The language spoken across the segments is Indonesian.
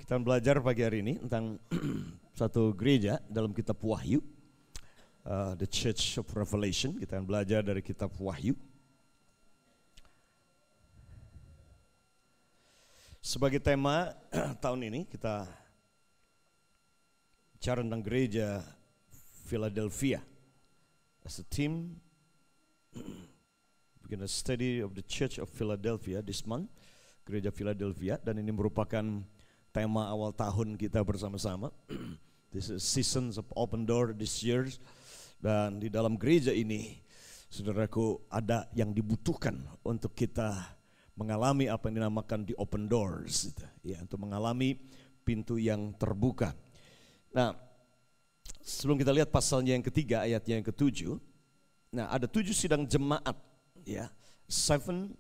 Kita belajar pagi hari ini tentang satu gereja dalam kitab Wahyu, The Church of Revelation. Kita akan belajar dari kitab Wahyu. Sebagai tema tahun ini kita bicara tentang gereja Philadelphia. As a team, we're going to study of the Church of Philadelphia this month, gereja Philadelphia, dan ini merupakan tema awal tahun kita bersama-sama. This is seasons of open door this year. Dan di dalam gereja ini, saudaraku, ada yang dibutuhkan untuk kita mengalami apa yang dinamakan di open doors, ya, untuk mengalami pintu yang terbuka. Nah, sebelum kita lihat pasalnya yang ketiga, ayatnya yang ketujuh. Nah, ada 7 sidang jemaat, ya, 7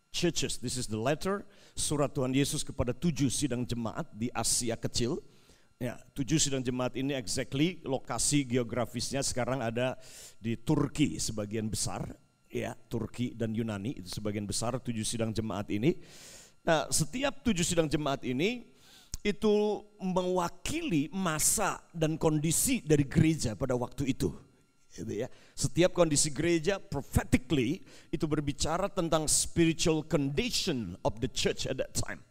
churches. This is the letter, surat Tuhan Yesus kepada 7 sidang jemaat di Asia Kecil. Ya, 7 sidang jemaat ini exactly lokasi geografisnya sekarang ada di Turki sebagian besar. Ya, Turki dan Yunani itu sebagian besar 7 sidang jemaat ini. Nah, setiap 7 sidang jemaat ini itu mewakili masa dan kondisi dari gereja pada waktu itu. Gitu ya. Setiap kondisi gereja prophetically itu berbicara tentang spiritual condition of the church at that time.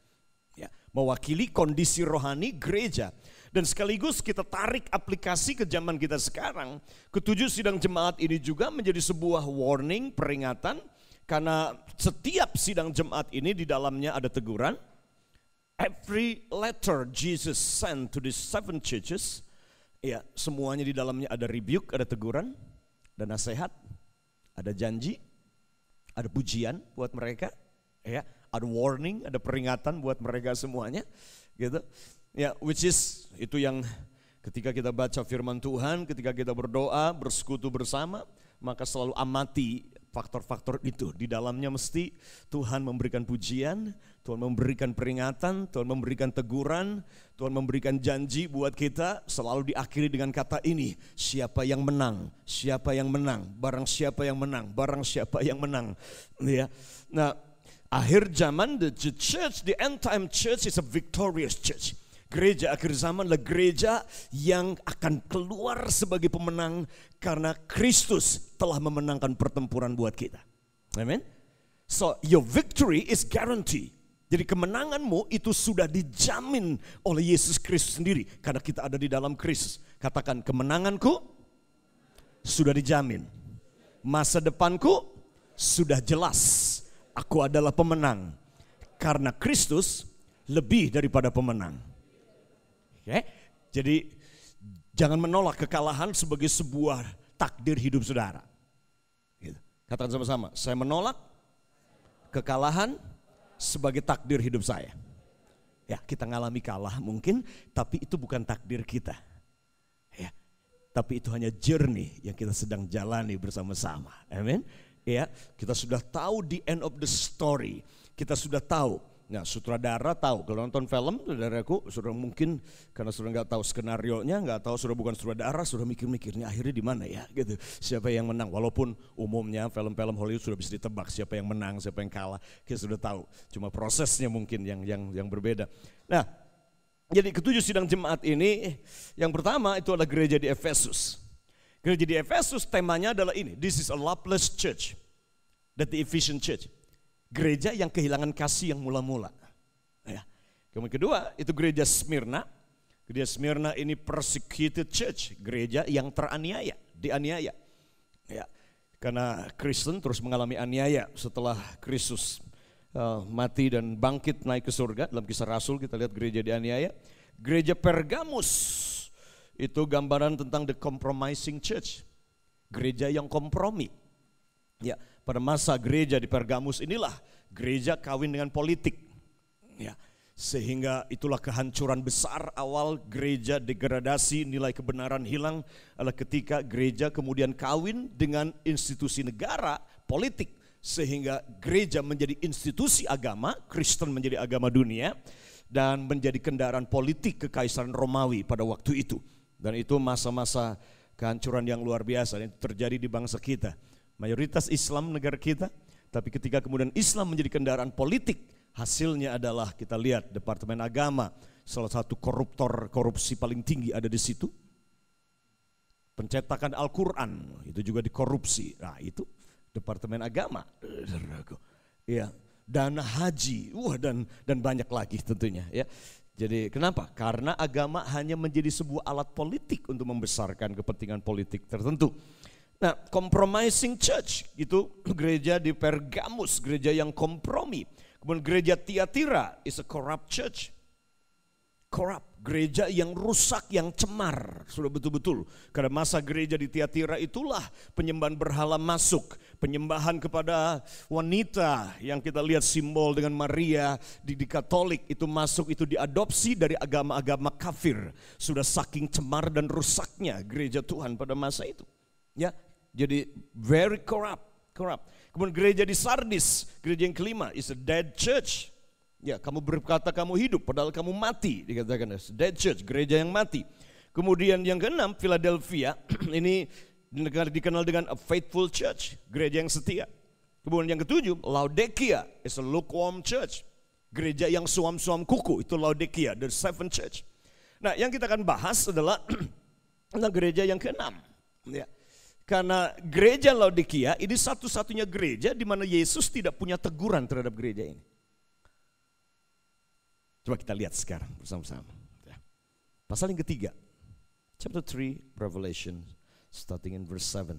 Ya, mewakili kondisi rohani gereja. Dan sekaligus kita tarik aplikasi ke zaman kita sekarang. Ketujuh sidang jemaat ini juga menjadi sebuah warning, peringatan. Karena setiap sidang jemaat ini di dalamnya ada teguran. Every letter Jesus sent to these 7 churches, ya, semuanya di dalamnya ada rebuke, ada teguran, ada nasihat, ada janji, ada pujian buat mereka, ya, ada warning, ada peringatan buat mereka semuanya, gitu. Ya, which is itu yang ketika kita baca firman Tuhan, ketika kita berdoa, bersekutu bersama, maka selalu amati faktor-faktor itu. Di dalamnya mesti Tuhan memberikan pujian, Tuhan memberikan peringatan, Tuhan memberikan teguran, Tuhan memberikan janji buat kita. Selalu diakhiri dengan kata ini, siapa yang menang, siapa yang menang, barang siapa yang menang, barang siapa yang menang. Ya. Nah, akhir zaman, the church, the end time church is a victorious church. Gereja akhir zaman adalah gereja yang akan keluar sebagai pemenang karena Kristus telah memenangkan pertempuran buat kita. Amen. So your victory is guaranteed. Jadi kemenanganmu itu sudah dijamin oleh Yesus Kristus sendiri karena kita ada di dalam Kristus. Katakan, kemenanganku sudah dijamin. Masa depanku sudah jelas. Aku adalah pemenang karena Kristus lebih daripada pemenang. Okay? Jadi jangan menolak kekalahan sebagai sebuah takdir hidup saudara. Gitu. Katakan sama-sama, saya menolak kekalahan sebagai takdir hidup saya. Ya, kita ngalami kalah mungkin, tapi itu bukan takdir kita. Ya, tapi itu hanya journey yang kita sedang jalani bersama-sama. Amin. Ya, kita sudah tahu the end of the story. Kita sudah tahu. Nah, sutradara tahu, kalau nonton film, saudaraku, sudah mungkin karena sudah nggak tahu skenarionya, nggak tahu, sudah bukan sutradara, sudah mikir-mikirnya akhirnya di mana ya, gitu. Siapa yang menang? Walaupun umumnya film-film Hollywood sudah bisa ditebak siapa yang menang, siapa yang kalah, kita sudah tahu. Cuma prosesnya mungkin yang berbeda. Nah, jadi ketujuh sidang jemaat ini, yang pertama itu adalah gereja di Efesus. Gereja di Efesus temanya adalah ini, this is a loveless church, that the Ephesian church. Gereja yang kehilangan kasih yang mula-mula. Ya. Kemudian kedua itu gereja Smyrna. Gereja Smyrna ini persecuted church, gereja yang teraniaya, dianiaya. Ya. Karena Kristen terus mengalami aniaya setelah Kristus mati dan bangkit naik ke surga. Dalam Kisah Rasul kita lihat gereja dianiaya. Gereja Pergamus itu gambaran tentang the compromising church, gereja yang kompromi. Ya, pada masa gereja di Pergamus inilah gereja kawin dengan politik. Ya, sehingga itulah kehancuran besar awal gereja, degradasi, nilai kebenaran hilang adalah ketika gereja kemudian kawin dengan institusi negara, politik, sehingga gereja menjadi institusi agama, Kristen menjadi agama dunia dan menjadi kendaraan politik kekaisaran Romawi pada waktu itu. Dan itu masa-masa kehancuran yang luar biasa yang terjadi di bangsa kita. Mayoritas Islam negara kita, tapi ketika kemudian Islam menjadi kendaraan politik, hasilnya adalah kita lihat Departemen Agama salah satu koruptor korupsi paling tinggi ada di situ. Pencetakan Al-Quran itu juga dikorupsi. Nah itu Departemen Agama. Ya, dana haji, dan banyak lagi tentunya. Ya, jadi kenapa? Karena agama hanya menjadi sebuah alat politik untuk membesarkan kepentingan politik tertentu. Nah, compromising church itu gereja di Pergamus, gereja yang kompromi. Kemudian gereja Tiatira is a corrupt church. Corrupt, gereja yang rusak, yang cemar. Sudah betul-betul. Karena masa gereja di Tiatira itulah penyembahan berhala masuk. Penyembahan kepada wanita yang kita lihat simbol dengan Maria di Katolik itu masuk, itu diadopsi dari agama-agama kafir. Sudah saking cemar dan rusaknya gereja Tuhan pada masa itu. Ya, jadi very corrupt. Kemudian gereja di Sardis, gereja yang kelima, is a dead church. Ya, kamu berkata kamu hidup padahal kamu mati, dikatakan dead church, gereja yang mati. Kemudian yang keenam, Philadelphia, ini dikenal dengan a faithful church, gereja yang setia. Kemudian yang ketujuh, Laodikia is a lukewarm church, gereja yang suam-suam kuku, itu Laodikia, the seven church. Nah, yang kita akan bahas adalah tentang gereja yang keenam. Ya. Karena gereja Laodikia ini satu-satunya gereja di mana Yesus tidak punya teguran terhadap gereja ini. Coba kita lihat sekarang bersama-sama. Pasal yang ketiga, chapter 3, Revelation, starting in verse 7.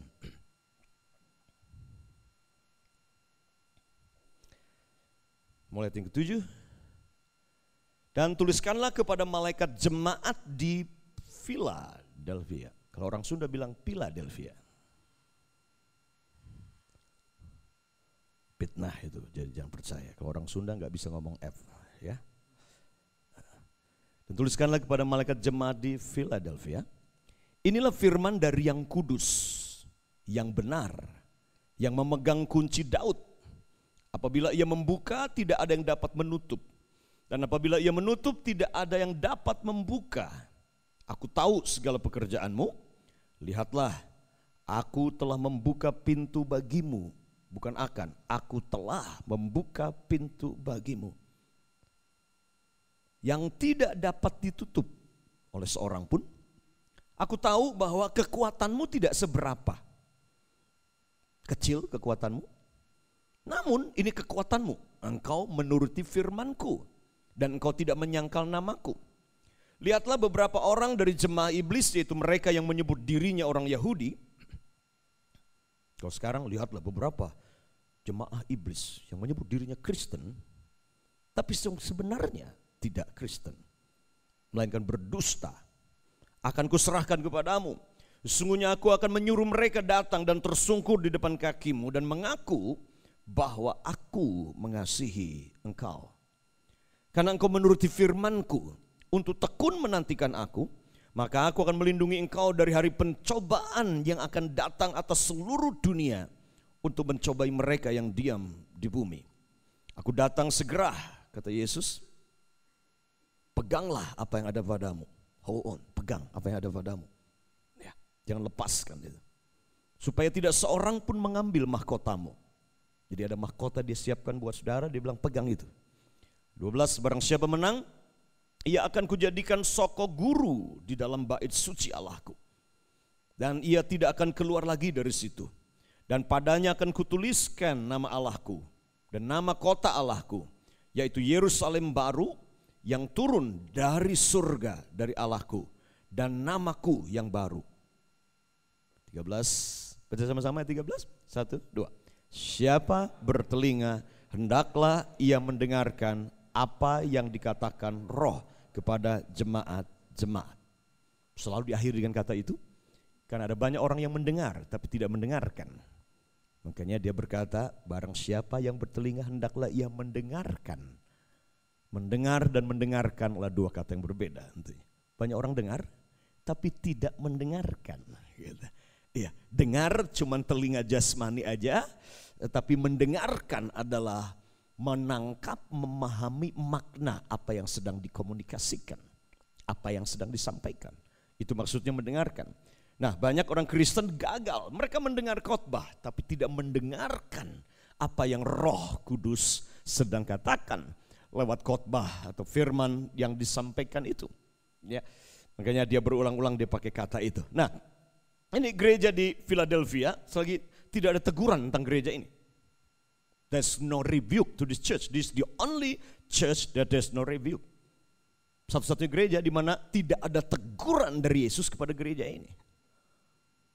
Mulai ayat yang ketujuh. Dan tuliskanlah kepada malaikat jemaat di Philadelphia. Kalau orang Sunda bilang Philadelphia. Fitnah itu, jadi jangan percaya. Kalau orang Sunda nggak bisa ngomong F, ya. Dan tuliskanlah kepada malaikat jemaat di Philadelphia. Inilah firman dari yang kudus, yang benar, yang memegang kunci Daud. Apabila ia membuka, tidak ada yang dapat menutup. Dan apabila ia menutup, tidak ada yang dapat membuka. Aku tahu segala pekerjaanmu. Lihatlah, aku telah membuka pintu bagimu. Bukan akan, aku telah membuka pintu bagimu. Yang tidak dapat ditutup oleh seorang pun. Aku tahu bahwa kekuatanmu tidak seberapa. Kecil kekuatanmu. Namun ini kekuatanmu. Engkau menuruti firmanku. Dan engkau tidak menyangkal namaku. Lihatlah beberapa orang dari jemaah iblis, yaitu mereka yang menyebut dirinya orang Yahudi. Kalau sekarang lihatlah beberapa jemaah iblis yang menyebut dirinya Kristen, tapi sebenarnya tidak Kristen, melainkan berdusta. Akan kuserahkan kepadamu. Sesungguhnya aku akan menyuruh mereka datang dan tersungkur di depan kakimu dan mengaku bahwa aku mengasihi engkau. Karena engkau menuruti firmanku untuk tekun menantikan aku, maka aku akan melindungi engkau dari hari pencobaan yang akan datang atas seluruh dunia untuk mencobai mereka yang diam di bumi. Aku datang segera, kata Yesus. Peganglah apa yang ada padamu. Hold on, pegang apa yang ada padamu. Ya, jangan lepaskan itu. Supaya tidak seorang pun mengambil mahkotamu. Jadi ada mahkota dia siapkan buat saudara, dia bilang pegang itu. 12, barang siapa menang, ia akan kujadikan soko guru di dalam bait suci Allahku. Dan ia tidak akan keluar lagi dari situ. Dan padanya akan kutuliskan nama Allahku dan nama kota Allahku, yaitu Yerusalem baru yang turun dari surga dari Allahku, dan namaku yang baru. 13, baca sama-sama 13, 1, 2. Siapa bertelinga, hendaklah ia mendengarkan apa yang dikatakan Roh kepada jemaat-jemaat. Selalu diakhiri dengan kata itu, karena ada banyak orang yang mendengar tapi tidak mendengarkan. Makanya dia berkata, barang siapa yang bertelinga hendaklah ia mendengarkan. Mendengar dan mendengarkan adalah dua kata yang berbeda. Banyak orang dengar tapi tidak mendengarkan. Iya, dengar cuman telinga jasmani aja, tapi mendengarkan adalah menangkap, memahami makna apa yang sedang dikomunikasikan, apa yang sedang disampaikan. Itu maksudnya mendengarkan. Nah, banyak orang Kristen gagal. Mereka mendengar khotbah tapi tidak mendengarkan apa yang Roh Kudus sedang katakan. lewat khotbah atau firman yang disampaikan itu. Ya, makanya dia berulang-ulang dia pakai kata itu. Nah, ini gereja di Philadelphia, selagi tidak ada teguran tentang gereja ini. There's no rebuke to this church. This is the only church that there's no rebuke. Satu-satunya gereja di mana tidak ada teguran dari Yesus kepada gereja ini.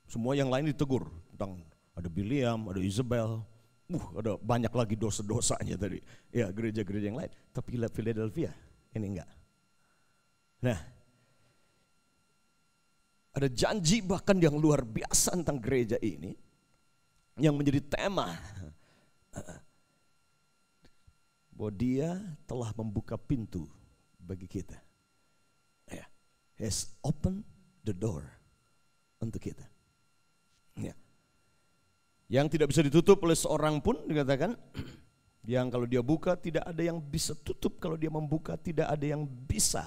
Semua yang lain ditegur tentang ada Biliam, ada Isabel, ada banyak lagi dosa-dosanya tadi. Ya, gereja-gereja yang lain. Tapi Philadelphia ini enggak. Nah, ada janji bahkan yang luar biasa tentang gereja ini yang menjadi tema bahwa dia telah membuka pintu bagi kita. Ya, has opened the door untuk kita. Ya. Yang tidak bisa ditutup oleh seorang pun dikatakan, yang kalau dia buka tidak ada yang bisa tutup, kalau dia membuka tidak ada yang bisa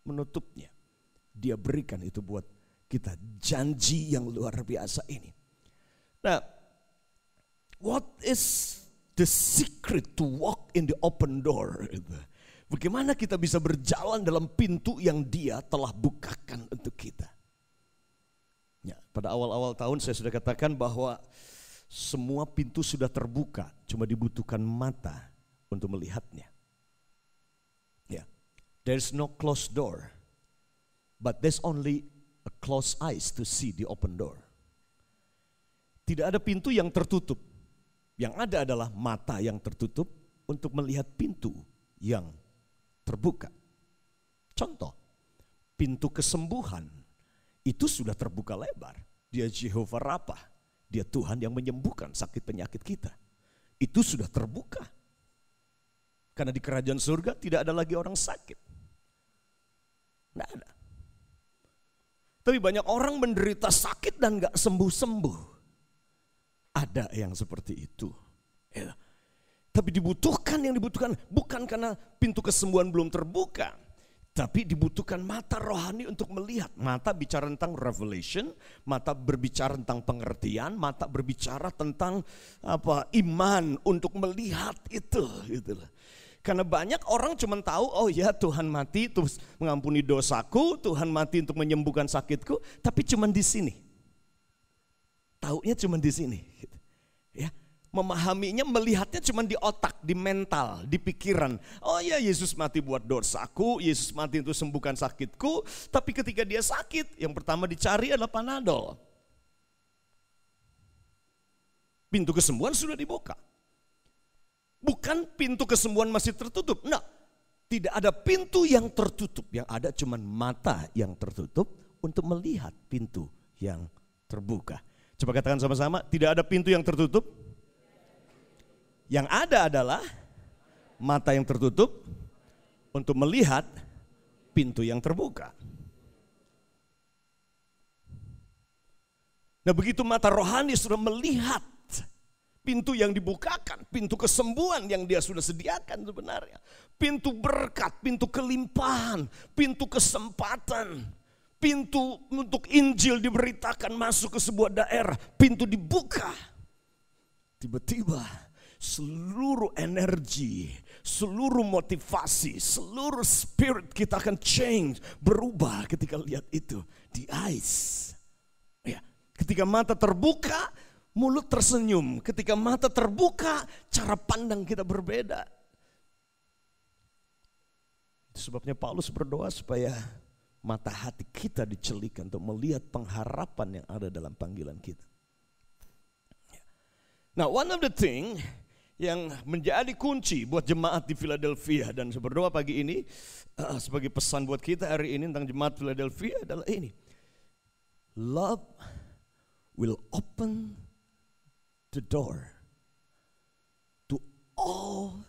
menutupnya. Dia berikan itu buat kita, janji yang luar biasa ini. Nah, what is the secret to walk in the open door? Bagaimana kita bisa berjalan dalam pintu yang dia telah bukakan untuk kita? Ya, pada awal-awal tahun saya sudah katakan bahwa semua pintu sudah terbuka, cuma dibutuhkan mata untuk melihatnya. Ya, there's no closed door, but there's only a closed eyes to see the open door. Tidak ada pintu yang tertutup. Yang ada adalah mata yang tertutup untuk melihat pintu yang terbuka. Contoh, pintu kesembuhan itu sudah terbuka lebar. Dia Jehovah Rapha, dia Tuhan yang menyembuhkan sakit penyakit kita. Itu sudah terbuka. Karena di kerajaan surga tidak ada lagi orang sakit. Tidak ada. Tapi banyak orang menderita sakit dan gak sembuh-sembuh. Ada yang seperti itu. Ya. Tapi dibutuhkan yang dibutuhkan bukan karena pintu kesembuhan belum terbuka. Tapi dibutuhkan mata rohani untuk melihat. Mata bicara tentang revelation, mata berbicara tentang pengertian, mata berbicara tentang iman untuk melihat itu. Gitu. Karena banyak orang cuma tahu, oh ya Tuhan mati terus mengampuni dosaku, Tuhan mati untuk menyembuhkan sakitku, tapi cuma di sini. Taunya cuma di sini. Ya, memahaminya, melihatnya cuma di otak, di mental, di pikiran. Oh ya Yesus mati buat dosaku, Yesus mati untuk sembuhkan sakitku, tapi ketika dia sakit, yang pertama dicari adalah Panadol. Pintu kesembuhan sudah dibuka. Bukan pintu kesembuhan masih tertutup. Nah, tidak ada pintu yang tertutup. Yang ada cuma mata yang tertutup untuk melihat pintu yang terbuka. Coba katakan sama-sama, tidak ada pintu yang tertutup. Yang ada adalah mata yang tertutup untuk melihat pintu yang terbuka. Nah, begitu mata rohani sudah melihat pintu yang dibukakan, pintu kesembuhan yang dia sudah sediakan sebenarnya. Pintu berkat, pintu kelimpahan, pintu kesempatan, pintu untuk Injil diberitakan masuk ke sebuah daerah, pintu dibuka. Tiba-tiba seluruh energi, seluruh motivasi, seluruh spirit kita akan change, berubah ketika lihat itu. The eyes. Ya, ketika mata terbuka, mulut tersenyum. Ketika mata terbuka, cara pandang kita berbeda. Itu sebabnya Paulus berdoa supaya mata hati kita dicelikan untuk melihat pengharapan yang ada dalam panggilan kita. Nah, one of the thing yang menjadi kunci buat jemaat di Philadelphia, dan saya berdoa pagi ini sebagai pesan buat kita hari ini tentang jemaat Philadelphia adalah ini. Love will open the door to all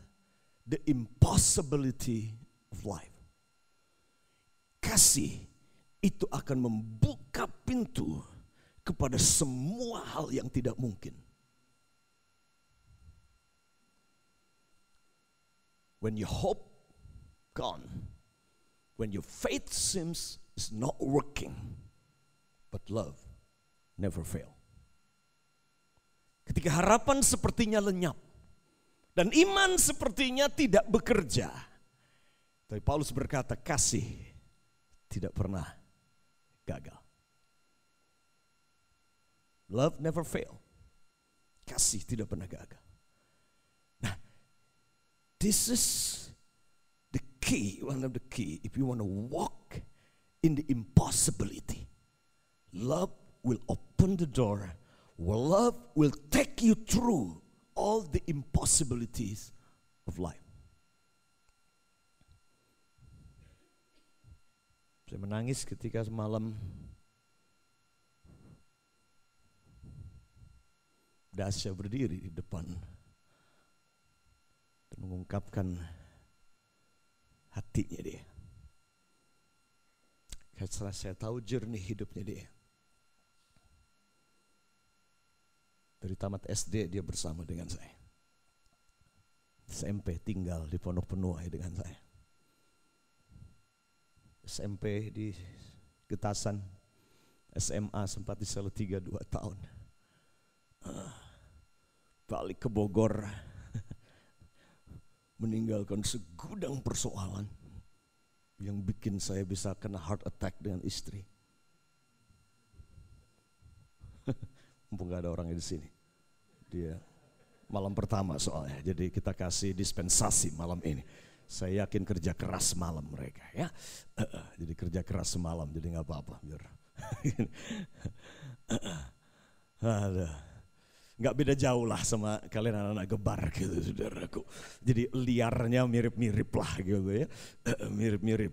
the impossibility of life. Kasih itu akan membuka pintu kepada semua hal yang tidak mungkin. When your hope gone, when your faith seems is not working, but love never fail. Ketika harapan sepertinya lenyap dan iman sepertinya tidak bekerja, Tapi Paulus berkata, kasih tidak pernah gagal. Love never fail. Kasih tidak pernah gagal. Nah, this is the key, one of the key. If you want to walk in the impossibility, love will open the door. Love will take you through all the impossibilities of life. Saya menangis ketika semalam Dasya berdiri di depan dan mengungkapkan hatinya dia. Karena saya tahu jernih hidupnya dia. Dari tamat SD dia bersama dengan saya. SMP tinggal di Pondok Penuai dengan saya. SMP di Getasan, SMA sempat di Salatiga 2 tahun. Balik ke Bogor, meninggalkan segudang persoalan yang bikin saya bisa kena heart attack dengan istri. Mumpung gak ada orangnya di sini. Dia malam pertama soalnya, jadi kita kasih dispensasi malam ini. Saya yakin kerja keras malam mereka ya. Jadi kerja keras semalam, jadi nggak apa-apa biar. Nggak beda jauh lah sama kalian anak-anak gebar gitu saudaraku. Jadi liarnya mirip-mirip lah gitu ya. Mirip-mirip.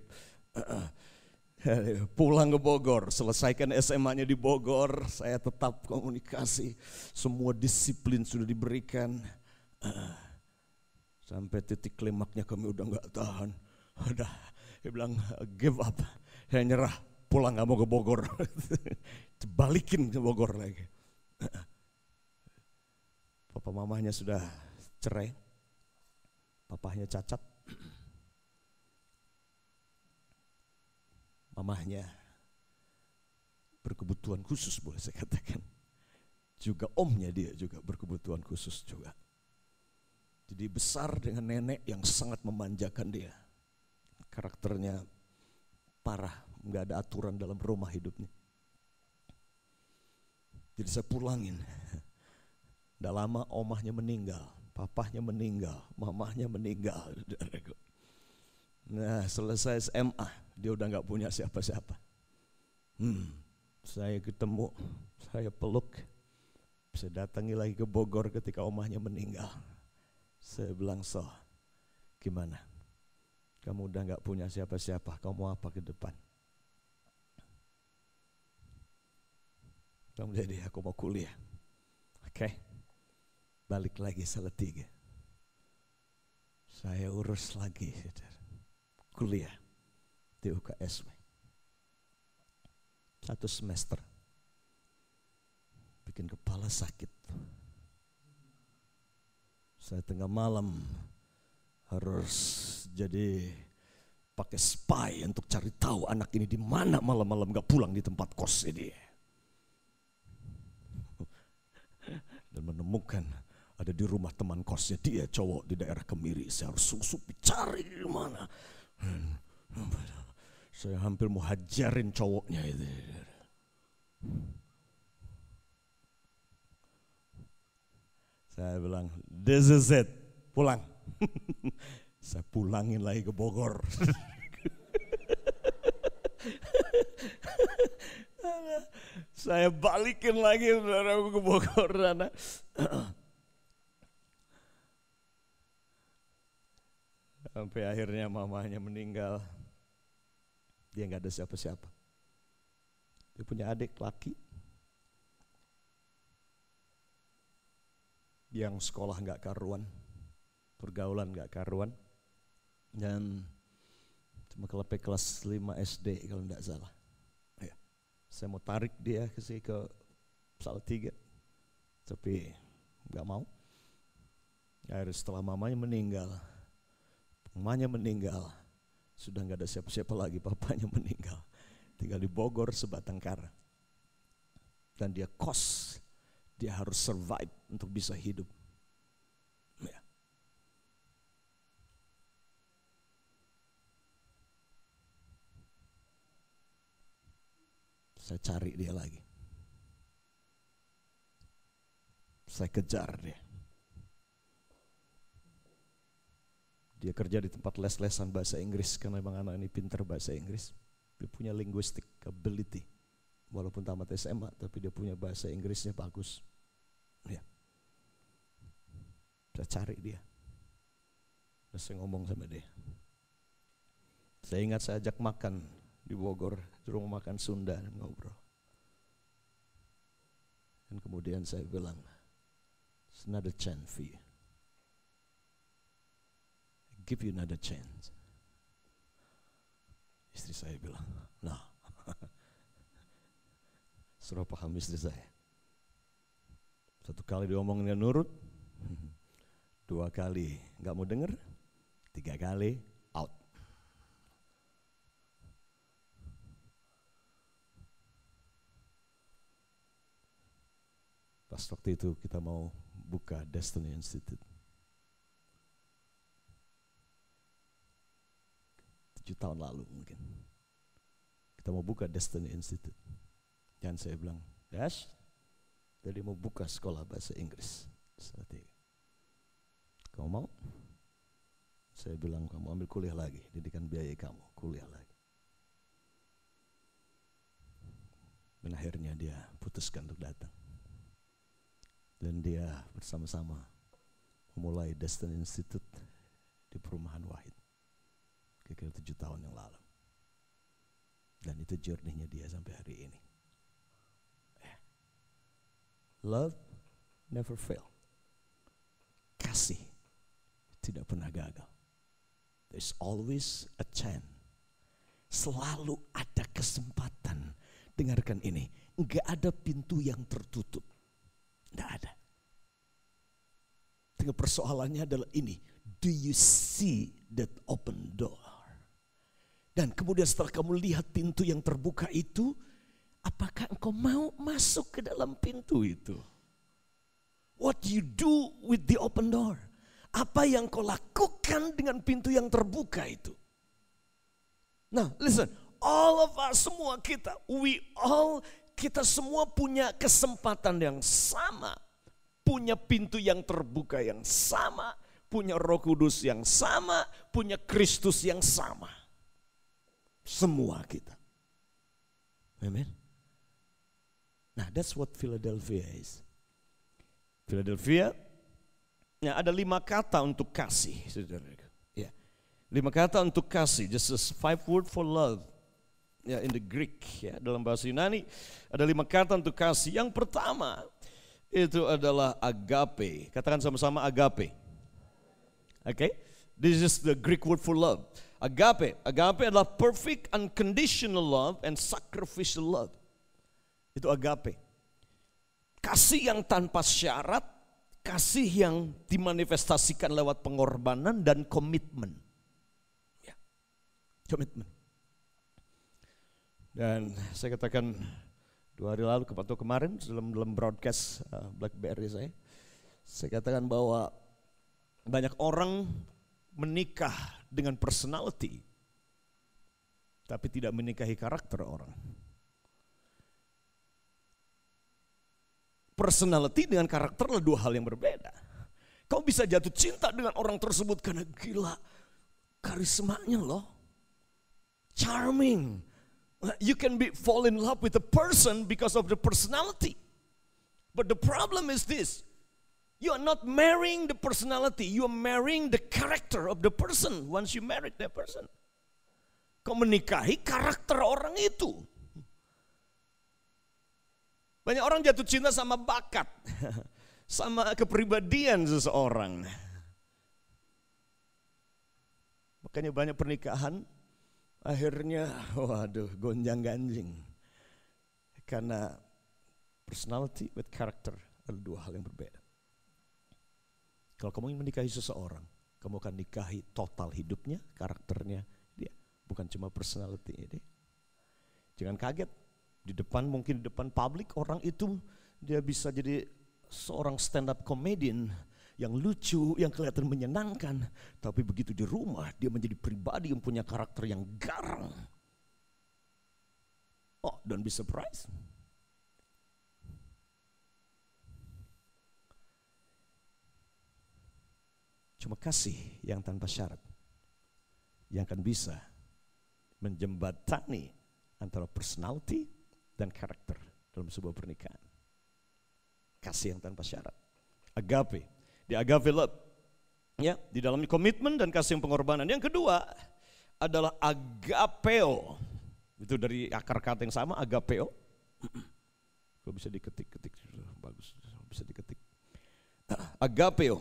Pulang ke Bogor, selesaikan SMA-nya di Bogor, saya tetap komunikasi. Semua disiplin sudah diberikan. Sampai titik klimaknya kami udah gak tahan. Udah, dia bilang give up, saya nyerah, pulang gak mau ke Bogor. Balikin ke Bogor lagi. Papa mamahnya sudah cerai, papahnya cacat. Mamahnya berkebutuhan khusus boleh saya katakan. Juga omnya dia juga berkebutuhan khusus juga. Jadi besar dengan nenek yang sangat memanjakan dia. Karakternya parah, gak ada aturan dalam rumah hidupnya. Jadi saya pulangin. Tidak lama omahnya meninggal, papahnya meninggal, mamahnya meninggal. Nah selesai SMA, dia udah gak punya siapa-siapa. Saya ketemu, saya peluk. Saya datangi lagi ke Bogor ketika omahnya meninggal. Saya bilang, so, gimana? Kamu udah gak punya siapa-siapa, kamu mau apa ke depan? Kamu jadi, aku mau kuliah. Oke, balik lagi Salatiga. Saya urus lagi, kuliah di UKSW. 1 semester. Bikin kepala sakit. Saya tengah malam harus jadi pakai spy untuk cari tahu anak ini di mana malam-malam gak pulang di tempat kos ini. Dan menemukan ada di rumah teman kosnya dia cowok di daerah Kemiri. Saya harus susupi cari di mana. Saya hampir mau hajarin cowoknya itu. Saya bilang, this is it, pulang. Saya pulangin lagi ke Bogor. Saya balikin lagi saudaraku ke Bogor. Sampai akhirnya mamanya meninggal. Dia gak ada siapa-siapa. Dia punya adik laki. Yang sekolah gak karuan, pergaulan gak karuan, dan cuma kelas 5 SD kalau tidak salah. Ya. Saya mau tarik dia ke Salatiga, tapi gak mau. Akhirnya setelah mamanya meninggal, sudah gak ada siapa-siapa lagi, papanya meninggal. Tinggal di Bogor sebatang kara. Dan dia kos. Dia harus survive untuk bisa hidup. Ya. Saya cari dia lagi. Saya kejar dia. Dia kerja di tempat les-lesan bahasa Inggris karena memang anak ini pintar bahasa Inggris. Dia punya linguistic ability. Walaupun tamat SMA tapi dia punya bahasa Inggrisnya bagus. Ya. Saya cari dia. Dan saya ngomong sama dia. Saya ingat saya ajak makan di Bogor, di rumah makan Sunda, dan ngobrol. Dan kemudian saya bilang, it's another chance for you. I give you another chance. Istri saya bilang, nah. Suruh paham istri saya. Satu kali diomongin dia nurut, 2 kali gak mau denger, 3 kali out. Pas waktu itu kita mau buka Destiny Institute. 7 tahun lalu mungkin. Kita mau buka Destiny Institute. Dan saya bilang, Dash, jadi mau buka sekolah bahasa Inggris. Kamu mau? Saya bilang, kamu ambil kuliah lagi, didikan biaya kamu, kuliah lagi. Dan akhirnya dia putuskan untuk datang. Dan dia bersama-sama memulai Destiny Institute di Perumahan Wahid. Kira-kira 7 tahun yang lalu. Dan itu journey-nya dia sampai hari ini. Love never fail. Kasih tidak pernah gagal. There's always a chance. Selalu ada kesempatan. Dengarkan ini, enggak ada pintu yang tertutup. Enggak ada. Tinggal persoalannya adalah ini. Do you see that open door? Dan kemudian setelah kamu lihat pintu yang terbuka itu, apakah engkau mau masuk ke dalam pintu itu? What do you do with the open door? Apa yang kau lakukan dengan pintu yang terbuka itu? Nah, listen, all of us, semua kita, kita semua punya kesempatan yang sama. Punya pintu yang terbuka yang sama. Punya Roh Kudus yang sama. Punya Kristus yang sama. Semua kita. Amen. Nah, that's what Philadelphia is. Philadelphia, ya, ada 5 kata untuk kasih, saudara. Ya, 5 kata untuk kasih. Just 5 word for love. Ya, in the Greek, ya, dalam bahasa Yunani ada 5 kata untuk kasih. Yang pertama itu adalah agape. Katakan sama-sama agape. Okay, this is the Greek word for love. Agape adalah perfect unconditional love and sacrificial love. Itu agape. Kasih yang tanpa syarat, kasih yang dimanifestasikan lewat pengorbanan dan komitmen. Ya, komitmen. Dan saya katakan 2 hari lalu atau kemarin dalam broadcast BlackBerry saya katakan bahwa banyak orang menikah dengan personality, tapi tidak menikahi karakter orang. Personality dengan karakter adalah 2 hal yang berbeda. Kau bisa jatuh cinta dengan orang tersebut karena gila karismanya loh, charming. You can fall in love with a person because of the personality. But the problem is this. You are not marrying the personality. You are marrying the character of the person once you married that person. Kau menikahi karakter orang itu. Banyak orang jatuh cinta sama bakat. Sama kepribadian seseorang. Makanya banyak pernikahan akhirnya, waduh, gonjang-ganjing. Karena personality with character adalah 2 hal yang berbeda. Kalau kamu ingin menikahi seseorang, kamu akan nikahi total hidupnya, karakternya dia. Bukan cuma personality dia. Jangan kaget, mungkin di depan publik orang itu dia bisa jadi seorang stand up comedian yang lucu, yang kelihatan menyenangkan, tapi begitu di rumah dia menjadi pribadi yang punya karakter yang garang. Oh, don't be surprised. Cuma kasih yang tanpa syarat yang akan bisa menjembatani antara personality dan karakter dalam sebuah pernikahan. Kasih yang tanpa syarat. Agape. Di agape love. Ya, di dalamnya komitmen dan kasih yang pengorbanan. Yang kedua adalah agapeo. Itu dari akar kata yang sama, agapeo. Kalau bisa diketik-ketik, bagus, bisa diketik. Agapeo.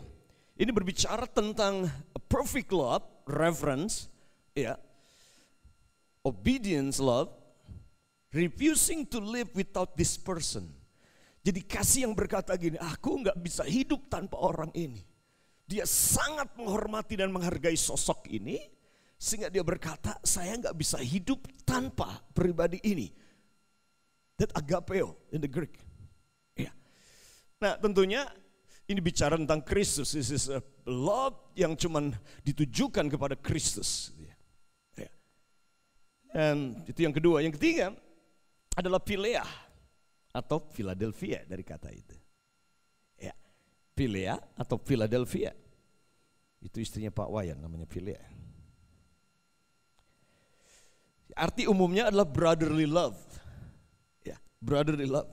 Ini berbicara tentang perfect love, reverence, ya, obedience love, refusing to live without this person. Jadi kasih yang berkata gini, aku nggak bisa hidup tanpa orang ini. Dia sangat menghormati dan menghargai sosok ini, sehingga dia berkata, saya nggak bisa hidup tanpa pribadi ini. That agapeo in the Greek. Ya. Nah, tentunya ini bicara tentang Kristus. This is a love yang cuman ditujukan kepada Kristus. Ya. Dan itu yang kedua. Yang ketiga adalah Philea atau Philadelphia dari kata itu. Ya. Philea atau Philadelphia. Itu istrinya Pak Wayan namanya Philea. Arti umumnya adalah brotherly love. Ya, brotherly love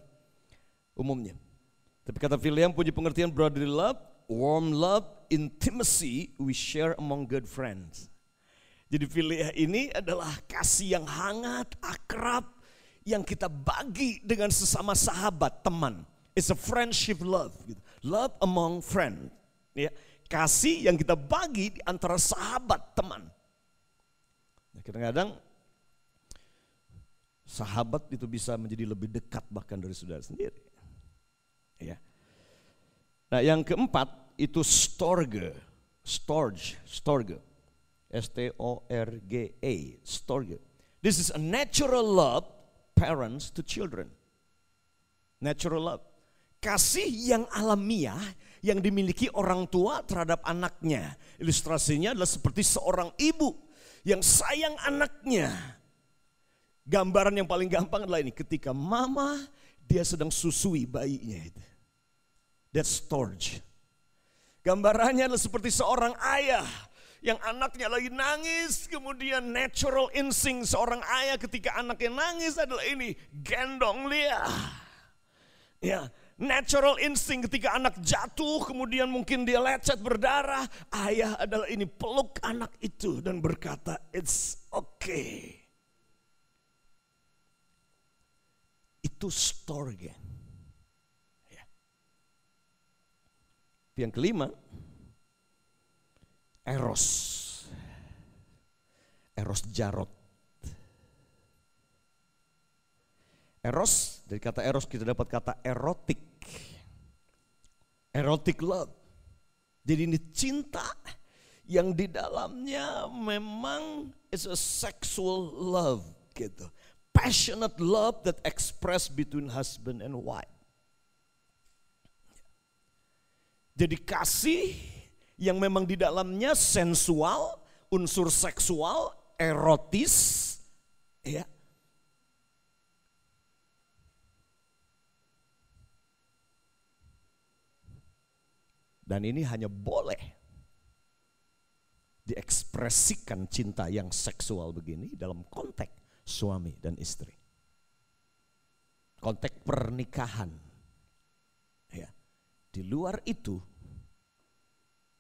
umumnya. Tapi kata Philea punya pengertian brotherly love, warm love, intimacy we share among good friends. Jadi Philea ini adalah kasih yang hangat, akrab, yang kita bagi dengan sesama sahabat, teman. It's a friendship love. Love among friends. Ya, kasih yang kita bagi di antara sahabat, teman. Nah, kadang-kadang sahabat itu bisa menjadi lebih dekat bahkan dari saudara sendiri. Ya. Nah, yang keempat itu storge. Storge. S-T-O-R-G-E. Storge. This is a natural love parents to children. Natural love. Kasih yang alamiah yang dimiliki orang tua terhadap anaknya. Ilustrasinya adalah seperti seorang ibu yang sayang anaknya. Gambaran yang paling gampang adalah ini, ketika mama dia sedang susui bayinya itu. That's storge. Gambarannya adalah seperti seorang ayah yang anaknya lagi nangis, kemudian natural instinct seorang ayah ketika anaknya nangis adalah ini, gendong dia. Ya, natural instinct ketika anak jatuh, kemudian mungkin dia lecet berdarah, ayah adalah ini peluk anak itu dan berkata, it's okay. Itu storge. Ya. Yang kelima, eros. Eros jarot. Eros, dari kata eros kita dapat kata erotik. Erotic love. Jadi ini cinta yang di dalamnya memang is a sexual love gitu. Passionate love that expressed between husband and wife. Jadi kasih yang memang di dalamnya sensual, unsur seksual, erotis, ya. Dan ini hanya boleh diekspresikan cinta yang seksual begini dalam konteks suami dan istri. Konteks pernikahan. Ya. Di luar itu,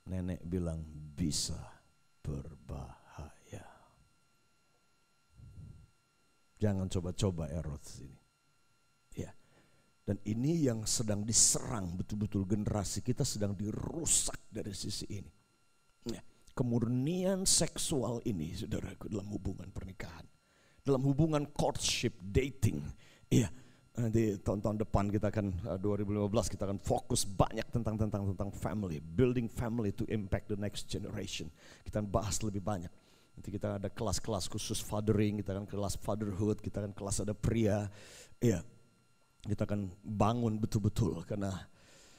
nenek bilang bisa berbahaya. Jangan coba-coba eros ini. Ya. Dan ini yang sedang diserang, betul-betul generasi kita sedang dirusak dari sisi ini. Ya. Kemurnian seksual ini, saudaraku, dalam hubungan pernikahan. Dalam hubungan courtship, dating. Iya, nanti tahun-tahun depan kita akan 2015 kita akan fokus banyak tentang family, building family to impact the next generation. Kita akan bahas lebih banyak. Nanti kita ada kelas-kelas khusus fathering, kita akan kelas fatherhood, kita akan kelas ada pria. Iya, kita akan bangun betul-betul karena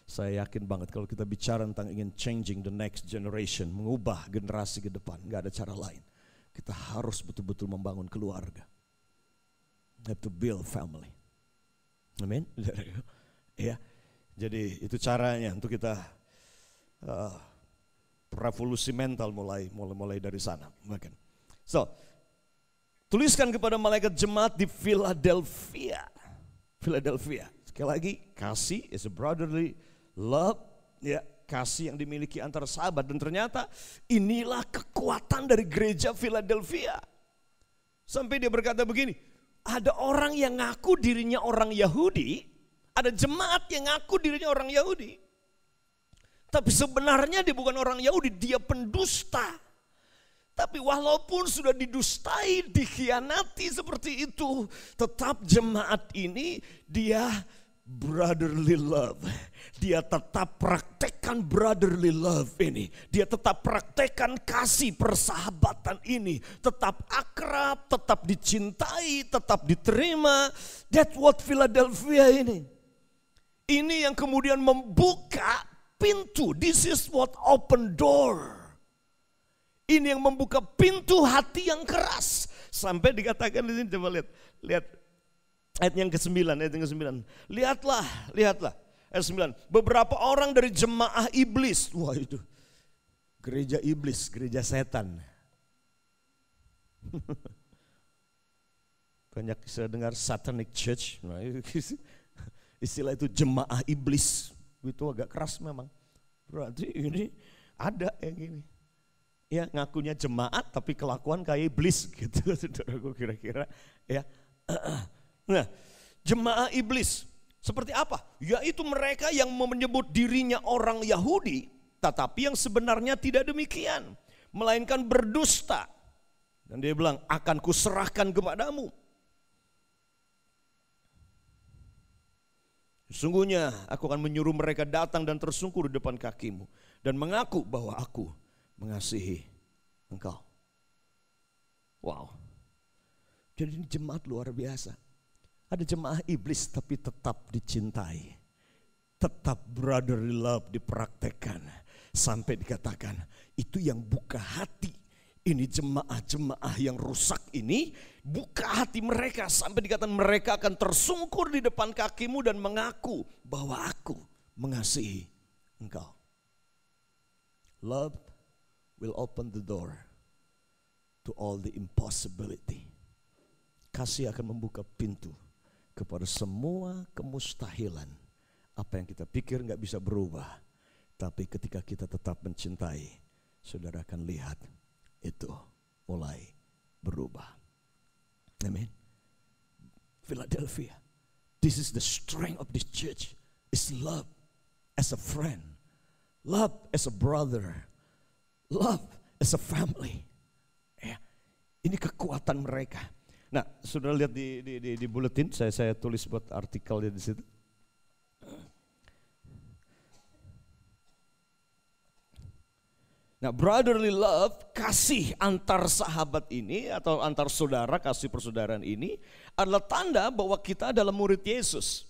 saya yakin banget kalau kita bicara tentang ingin changing the next generation, mengubah generasi ke depan, nggak ada cara lain. Kita harus betul-betul membangun keluarga. have to build family. Amin. Ya, jadi itu caranya untuk kita revolusi mental mulai dari sana. So, tuliskan kepada malaikat jemaat di Philadelphia. Philadelphia. Sekali lagi, kasih is a brotherly love, ya, kasih yang dimiliki antara sahabat. Dan ternyata inilah kekuatan dari gereja Philadelphia. Sampai dia berkata begini, ada orang yang ngaku dirinya orang Yahudi, ada jemaat yang ngaku dirinya orang Yahudi. Tapi sebenarnya dia bukan orang Yahudi, dia pendusta. Tapi walaupun sudah didustai, dikhianati seperti itu, tetap jemaat ini dia brotherly love. Dia tetap praktekkan brotherly love ini. Dia tetap praktekkan kasih persahabatan ini. Tetap akrab, tetap dicintai, tetap diterima. That's what Philadelphia ini. Ini yang kemudian membuka pintu. This is what open door. Ini yang membuka pintu hati yang keras. Sampai dikatakan di sini, coba lihat ayat yang ke-9, Lihatlah. Ayat 9. Beberapa orang dari jemaah iblis. Wah, itu gereja iblis, gereja setan. Banyak saya dengar satanic church. Nah, istilah itu jemaah iblis. Itu agak keras memang. Berarti ini ada yang gini. Ya, ngakunya jemaat tapi kelakuan kayak iblis gitu, saudaraku, kira-kira ya. Nah, jemaah iblis seperti apa? Yaitu mereka yang menyebut dirinya orang Yahudi, tetapi yang sebenarnya tidak demikian, melainkan berdusta. Dan dia bilang, akan kuserahkan kepadamu. Sesungguhnya aku akan menyuruh mereka datang dan tersungkur di depan kakimu dan mengaku bahwa aku mengasihi engkau. Wow. Jadi ini jemaat luar biasa. Ada jemaah iblis tapi tetap dicintai. Tetap brotherly love dipraktekkan. Sampai dikatakan itu yang buka hati. Ini jemaah-jemaah yang rusak ini buka hati mereka. Sampai dikatakan mereka akan tersungkur di depan kakimu dan mengaku bahwa aku mengasihi engkau. Love will open the door to all the impossibility. Kasih akan membuka pintu kepada semua kemustahilan. Apa yang kita pikir gak bisa berubah. Tapi ketika kita tetap mencintai, saudara akan lihat itu mulai berubah. Amin. Philadelphia, this is the strength of this church. Is love as a friend. Love as a brother. Love as a family. Ya, ini kekuatan mereka. Nah, sudah lihat di buletin, saya tulis buat artikel di situ. Nah, brotherly love, kasih antar sahabat ini atau antar saudara, kasih persaudaraan ini adalah tanda bahwa kita adalah murid Yesus.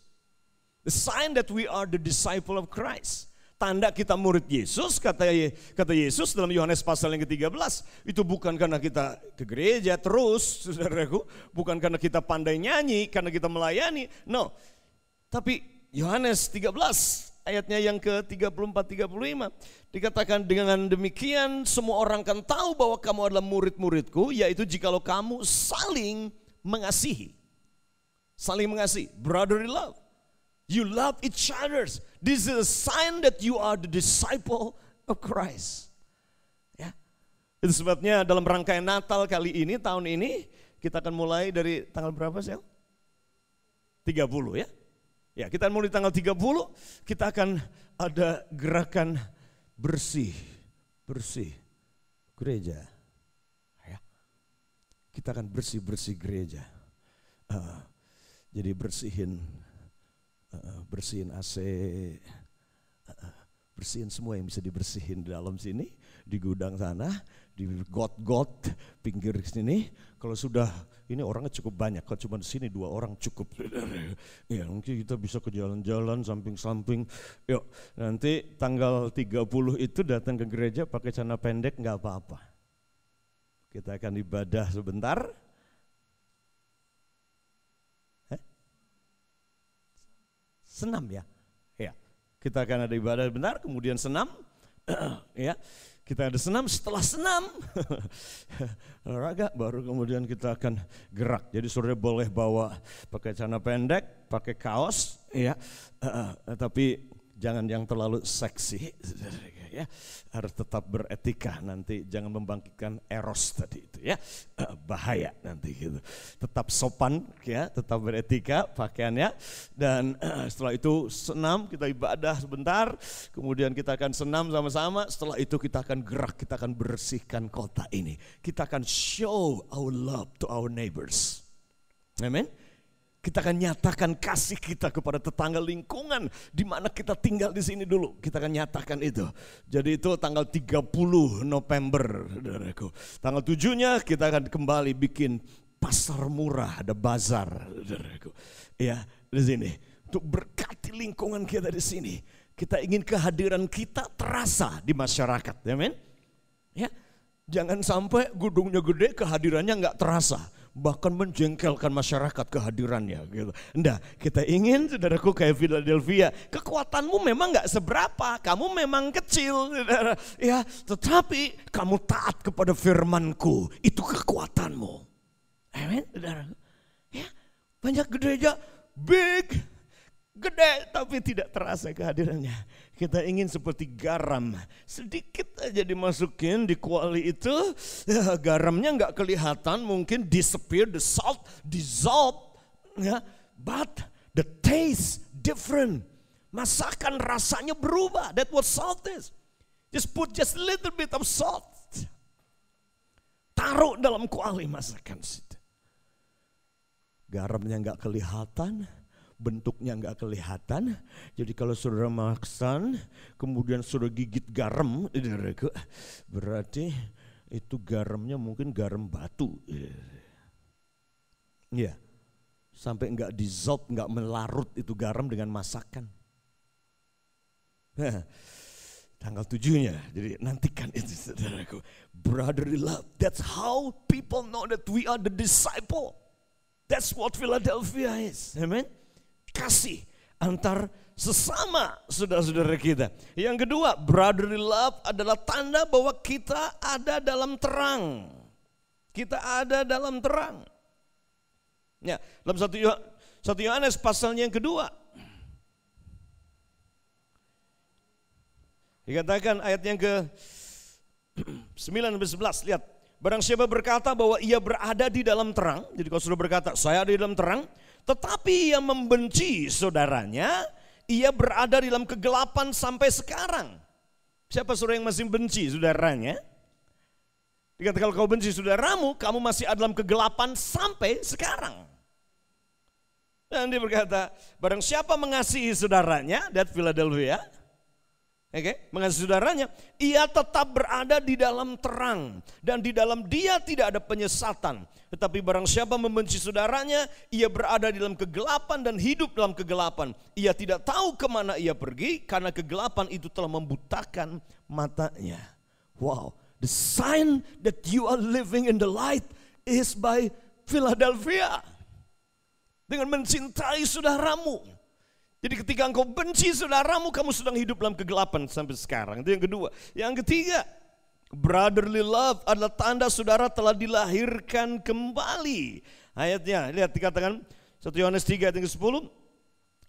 The sign that we are the disciple of Christ. Tanda kita murid Yesus, kata Yesus dalam Yohanes pasal yang ke-13, itu bukan karena kita ke gereja terus, saudaraku, bukan karena kita pandai nyanyi, karena kita melayani, no. Tapi Yohanes 13 ayatnya yang ke-34-35 dikatakan, dengan demikian semua orang akan tahu bahwa kamu adalah murid-muridku, yaitu jikalau kamu saling mengasihi. Saling mengasihi, brotherly love. You love each other. This is a sign that you are the disciple of Christ. Ya. Itu sebabnya dalam rangkaian Natal kali ini, tahun ini, kita akan mulai dari tanggal berapa sih? 30 ya. Ya, kita mulai tanggal 30, kita akan ada gerakan bersih gereja. Ya. Kita akan bersih gereja. Jadi bersihin AC, bersihin semua yang bisa dibersihin di dalam sini, di gudang sana, di got-got pinggir sini. Kalau sudah ini orangnya cukup banyak, kalau cuma di sini 2 orang cukup. Ya, mungkin kita bisa ke jalan-jalan samping-samping. Yuk, nanti tanggal 30 itu datang ke gereja pakai celana pendek nggak apa-apa. Kita akan ibadah sebentar. senam ya. Ya, kita akan ada ibadah benar, kemudian senam. Ya, kita ada senam, setelah senam olahraga baru kemudian kita akan gerak. Jadi saudara boleh bawa pakai celana pendek, pakai kaos, ya, tapi jangan yang terlalu seksi, ya. Harus tetap beretika, nanti jangan membangkitkan eros tadi itu, ya, bahaya nanti gitu. Tetap sopan, ya, tetap beretika pakaiannya, dan setelah itu senam, kita ibadah sebentar, kemudian kita akan senam sama-sama. Setelah itu kita akan gerak, kita akan bersihkan kota ini, kita akan show our love to our neighbors. Amen. Kita akan nyatakan kasih kita kepada tetangga lingkungan di mana kita tinggal di sini dulu. Kita akan nyatakan itu. Jadi itu tanggal 30 November, saudaraku. Tanggal 7-nya kita akan kembali bikin pasar murah, ada bazar, saudaraku. Ya, di sini. Untuk berkati lingkungan kita di sini. Kita ingin kehadiran kita terasa di masyarakat, amen. Ya, jangan sampai gedungnya gede, kehadirannya nggak terasa. Bahkan menjengkelkan masyarakat kehadirannya gitu. Enggak, kita ingin saudaraku kayak Philadelphia, kekuatanmu memang gak seberapa, kamu memang kecil, saudara. Ya, tetapi kamu taat kepada firmanku, itu kekuatanmu. Amin, saudara. Ya, banyak gereja big, gede tapi tidak terasa kehadirannya. Kita ingin seperti garam, sedikit aja dimasukin di kuali itu, ya, garamnya nggak kelihatan, mungkin disappear, the salt dissolve, ya, but the taste different. Masakan rasanya berubah. That's what salt is. Just put just a little bit of salt. Taruh dalam kuali masakan situ. Garamnya nggak kelihatan, bentuknya nggak kelihatan. Jadi kalau saudara makan, kemudian saudara gigit garam, berarti itu garamnya mungkin garam batu. Ya, sampai nggak dissolve, nggak melarut itu garam dengan masakan. Tanggal 7-nya, jadi nantikan itu saudaraku. Brotherly love, that's how people know that we are the disciple. That's what Philadelphia is, amen. Kasih antar sesama saudara-saudara kita. Yang kedua, brotherly love adalah tanda bahwa kita ada dalam terang. Kita ada dalam terang. Ya, dalam 1 Yohanes pasalnya yang kedua. Dikatakan ayat yang ke 9-11, lihat. Barang siapa berkata bahwa ia berada di dalam terang, jadi kalau sudah berkata saya ada di dalam terang, tetapi ia membenci saudaranya, ia berada di dalam kegelapan sampai sekarang. Siapa saudara yang masih benci saudaranya? Dikatakan kalau kau benci saudaramu, kamu masih ada dalam kegelapan sampai sekarang. Dan dia berkata, barang siapa mengasihi saudaranya, that Philadelphia, mengasihi saudaranya, ia tetap berada di dalam terang dan di dalam dia tidak ada penyesatan. Tetapi barang siapa membenci saudaranya, ia berada di dalam kegelapan dan hidup dalam kegelapan. Ia tidak tahu kemana ia pergi karena kegelapan itu telah membutakan matanya. Wow, the sign that you are living in the light is by Philadelphia. Dengan mencintai saudaramu. Jadi ketika engkau benci saudaramu, kamu sedang hidup dalam kegelapan sampai sekarang. Itu yang kedua. Yang ketiga, brotherly love adalah tanda saudara telah dilahirkan kembali. Ayatnya, lihat dikatakan 1 Yohanes 3 ayat 10.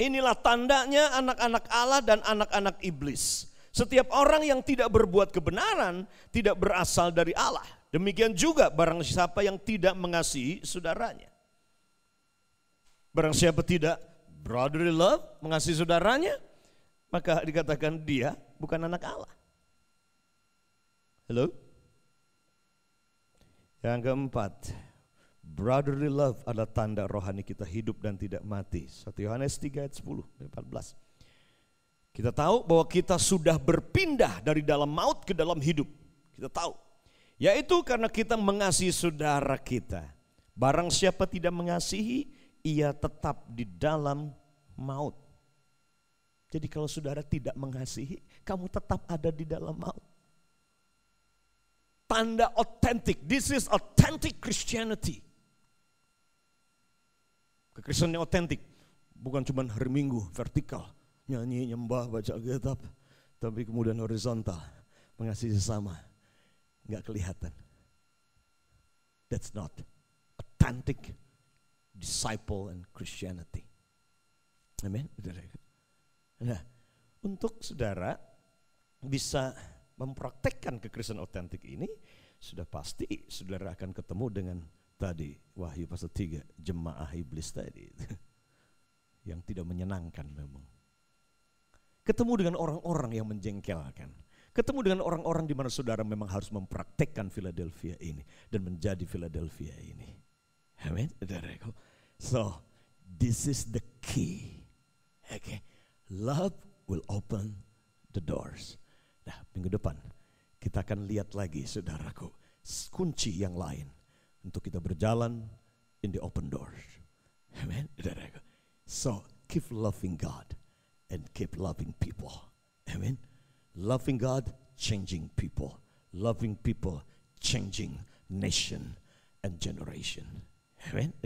Inilah tandanya anak-anak Allah dan anak-anak iblis. Setiap orang yang tidak berbuat kebenaran tidak berasal dari Allah. Demikian juga barang siapa yang tidak mengasihi saudaranya. Barang siapa tidak brotherly love, mengasihi saudaranya, maka dikatakan dia bukan anak Allah. Halo? Yang keempat, brotherly love adalah tanda rohani kita hidup dan tidak mati. 1 Yohanes 3 ayat 10-14. Kita tahu bahwa kita sudah berpindah dari dalam maut ke dalam hidup. Kita tahu. Yaitu karena kita mengasihi saudara kita. Barang siapa tidak mengasihi, ia tetap di dalam maut. Jadi kalau saudara tidak mengasihi, kamu tetap ada di dalam maut. Tanda otentik. This is authentic Christianity. Kekristenan yang otentik. Bukan cuma hari Minggu vertikal, nyanyi, nyembah, baca Alkitab, tapi kemudian horizontal, mengasihi sesama, nggak kelihatan. That's not authentic disciple and Christianity. Amen. Nah, untuk saudara bisa mempraktekkan kekristenan otentik ini, sudah pasti saudara akan ketemu dengan tadi Wahyu pasal 3, jemaah iblis tadi yang tidak menyenangkan memang. Ketemu dengan orang-orang yang menjengkelkan. Ketemu dengan orang-orang di mana saudara memang harus mempraktekkan Philadelphia ini dan menjadi Philadelphia ini. Amen. So, this is the key. Okay. Love will open the doors. Nah, minggu depan kita akan lihat lagi saudaraku, kunci yang lain untuk kita berjalan in the open doors. Amen. So, keep loving God and keep loving people. Amen. Loving God, changing people. Loving people, changing nation and generation. Amen.